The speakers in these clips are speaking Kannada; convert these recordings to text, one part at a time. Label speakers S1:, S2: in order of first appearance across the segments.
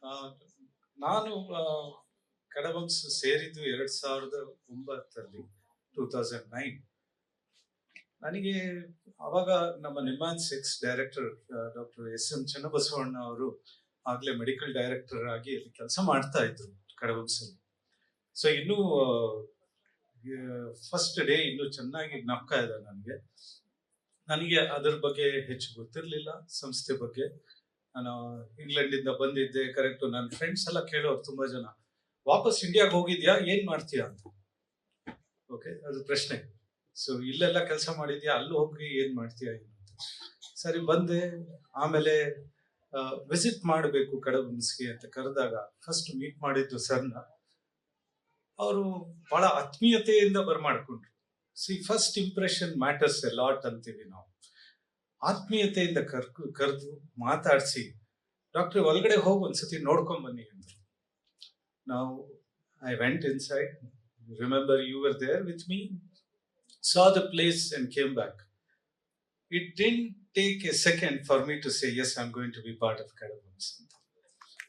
S1: ಆ, ನಾನು ಕಡಬಂಸ್ ಸೇರಿದ್ದು 2009 2009. ನನಗೆ ಅವಾಗ ನಮ್ಮ NIMHANS X director doctor SM. Channabasavanna ಅವರು ಆಗ್ಲೇ ಮೆಡಿಕಲ್ ಡೈರೆಕ್ಟರ್ ಆಗಿ ಅಲ್ಲಿ ಕೆಲಸ ಮಾಡ್ತಾ ಇದ್ರು ಕಡಬಂಸಲ್ಲಿ. ಸೊ ಇನ್ನೂ ಫಸ್ಟ್ ಡೇ ಇನ್ನೂ ಚೆನ್ನಾಗಿ ಜ್ಞಾಪಕ ಇದೆ ನನಗೆ ಅದರ ಬಗ್ಗೆ ಹೆಚ್ಚು ಗೊತ್ತಿರ್ಲಿಲ್ಲ, ಸಂಸ್ಥೆ ಬಗ್ಗೆ. ನಾನು ಇಂಗ್ಲೆಂಡ್ ಇಂದ ಬಂದಿದ್ದೆ, ಕರೆಕ್ಟ್. ನನ್ನ ಫ್ರೆಂಡ್ಸ್ ಎಲ್ಲ ಕೇಳೋರು ತುಂಬಾ ಜನ, ವಾಪಸ್ ಇಂಡಿಯಾಗೆ ಹೋಗಿದ್ಯಾ, ಏನ್ ಮಾಡ್ತೀಯಾ ಅಂತ. ಓಕೆ, ಅದು ಪ್ರಶ್ನೆ. ಸೊ ಇಲ್ಲೆಲ್ಲ ಕೆಲಸ ಮಾಡಿದ್ಯಾ, ಅಲ್ಲಿ ಹೋಗಿ ಏನ್ ಮಾಡ್ತೀಯಾ ಅಂತ. ಸರಿ ಬಂದೆ. ಆಮೇಲೆ ವಿಸಿಟ್ ಮಾಡಬೇಕು ಕಡಬಂಸ್ಗೆ ಅಂತ ಕರೆದಾಗ ಫಸ್ಟ್ ಮೀಟ್ ಮಾಡಿದ್ದು ಸರ್ನ. ಅವರು ಬಹಳ ಆತ್ಮೀಯತೆಯಿಂದ ಬರ್ಮಾಡ್ಕೊಂಡ್ರು. First impression matters a lot ಅಂತೀವಿ ನಾವು. ಆತ್ಮೀಯತೆಯಿಂದ ಕರೆದು ಮಾತಾಡಿಸಿ, ಡಾಕ್ಟರ್ ಒಳಗಡೆ ಹೋಗಿ ಒಂದ್ಸತಿ ನೋಡ್ಕೊಂಡ್ ಬನ್ನಿ ಅಂದ್ರು. ನಾವು I went inside. Remember you were there with me, saw the place and came back. It didn't take a second for me to say, yes, I'm going to be part of Kadabans.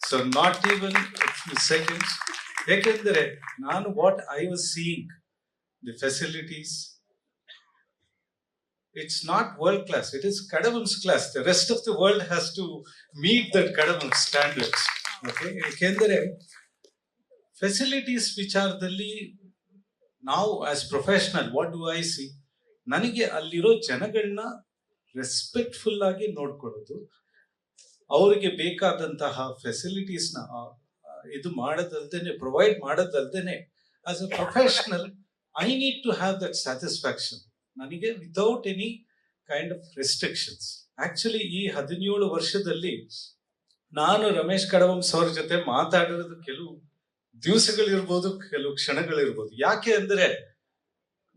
S1: So not even a few seconds. Ekandre nanu what I was seeing, the facilities, it's not world class, it is Kadabans class. The rest of the world has to meet that Kadabans standards. Okay, ekandre facilities ವಿಚಾರದಲ್ಲಿ ನಾವು as professional what do I C, ನನಗೆ ಅಲ್ಲಿರೋ ಜನಗಳನ್ನ ರೆಸ್ಪೆಕ್ಟ್ಫುಲ್ ಆಗಿ ನೋಡ್ಕೊಳ್ಳೋದು, ಅವರಿಗೆ ಬೇಕಾದಂತಹ ಫೆಸಿಲಿಟೀಸ್ನ ಇದು ಮಾಡೋದಲ್ದೇನೆ, ಪ್ರೊವೈಡ್ ಮಾಡೋದಲ್ದೇನೆ, as a professional I need to have that satisfaction ನನಗೆ, without any kind of restrictions. Actually ಈ 17 ವರ್ಷದಲ್ಲಿ ನಾನು ರಮೇಶ್ ಕಡವಂಸ್ ಅವ್ರ ಜೊತೆ ಮಾತಾಡಿರೋದು ಕೆಲವು ದಿವಸಗಳಿರ್ಬೋದು, ಕೆಲವು ಕ್ಷಣಗಳಿರ್ಬೋದು. ಯಾಕೆ ಅಂದ್ರೆ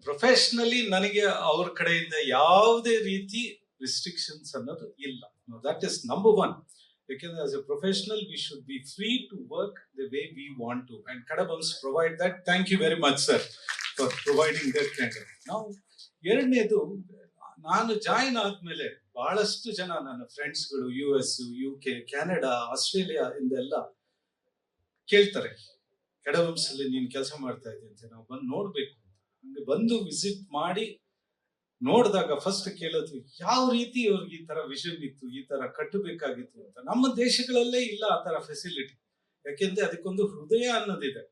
S1: ಪ್ರೊಫೆಷನಲಿ ನನಗೆ ಅವ್ರ ಕಡೆಯಿಂದ ಯಾವುದೇ ರೀತಿ ರಿಸ್ಟ್ರಿಕ್ಷನ್ಸ್ ಅನ್ನೋದು ಇಲ್ಲ. That is number one. ಯಾಕೆಂದ್ರೆ as a professional we should be free to work the way we want to, and Kadabams provide that. Thank you very much sir for providing that kind of. ನಾವು ಎರಡನೇದು, ನಾನು ಜಾಯಿನ್ ಆದ್ಮೇಲೆ ಬಹಳಷ್ಟು ಜನ ನನ್ನ ಫ್ರೆಂಡ್ಸ್ಗಳು US, UK, ಕೆನಡಾ, ಆಸ್ಟ್ರೇಲಿಯಾ ಇಂದೆಲ್ಲ ಕೇಳ್ತಾರೆ, ಕಡಬಂಸಲ್ಲಿ ನೀನ್ ಕೆಲಸ ಮಾಡ್ತಾ ಇದ್ದೆ, ನಾವು ಬಂದು ನೋಡ್ಬೇಕು ಅಂತ. ಹಂಗೆ ಬಂದು ವಿಸಿಟ್ ಮಾಡಿ ನೋಡಿದಾಗ ಫಸ್ಟ್ ಕೇಳೋದು, ಯಾವ ರೀತಿ ಅವ್ರಿಗೆ ಈ ತರ ವಿಷನ್ ಇತ್ತು, ಈ ತರ ಕಟ್ಟಬೇಕಾಗಿತ್ತು ಅಂತ. ನಮ್ಮ ದೇಶಗಳಲ್ಲೇ ಇಲ್ಲ ಆ ತರ ಫೆಸಿಲಿಟಿ. ಯಾಕೆಂದ್ರೆ ಅದಕ್ಕೊಂದು ಹೃದಯ ಅನ್ನೋದಿದೆ.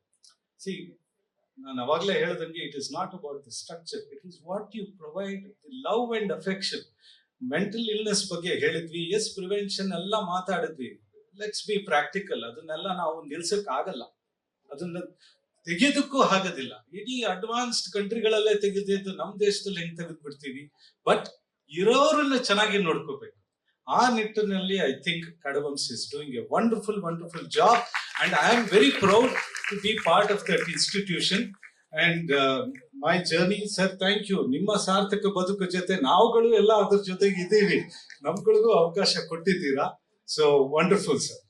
S1: ಸಿ, ನಾನು ಅವಾಗ್ಲೇ ಹೇಳ್ದಂಗೆ, it is not about the structure, it is what you provide, the love and affection. Mental illness ಬಗ್ಗೆ ಹೇಳಿದ್ವಿ, ಎಸ್, ಪ್ರಿವೆನ್ಷನ್ ಎಲ್ಲ ಮಾತಾಡಿದ್ವಿ. Let's be practical. ಅದನ್ನೆಲ್ಲ ನಾವು ನಿಲ್ಸಕ್ ಆಗಲ್ಲ, ಅದನ್ನ ತೆಗೆಯೋದಕ್ಕೂ ಆಗೋದಿಲ್ಲ. ಇಡೀ ಅಡ್ವಾನ್ಸ್ಡ್ ಕಂಟ್ರಿಗಳಲ್ಲೇ ತೆಗೆದಿದ್ದು ನಮ್ಮ ದೇಶದಲ್ಲಿ ಹೆಂಗ್ ತೆಗೆದು ಬಿಡ್ತೀವಿ. ಬಟ್ ಇರೋರನ್ನ ಚೆನ್ನಾಗಿ ನೋಡ್ಕೋಬೇಕು. ಆ ನಿಟ್ಟಿನಲ್ಲಿ I think Kadabams is doing a wonderful job, and I am very proud to be part of that institution and my journey. Sir, thank you. ನಿಮ್ಮ ಸಾರ್ಥಕ ಬದುಕು ಜೊತೆ ನಾವುಗಳು ಎಲ್ಲ ಅದ್ರ ಜೊತೆಗೆ ಇದ್ದೀವಿ, ನಮ್ಗಳಿಗೂ ಅವಕಾಶ ಕೊಟ್ಟಿದ್ದೀರಾ. So wonderful sir.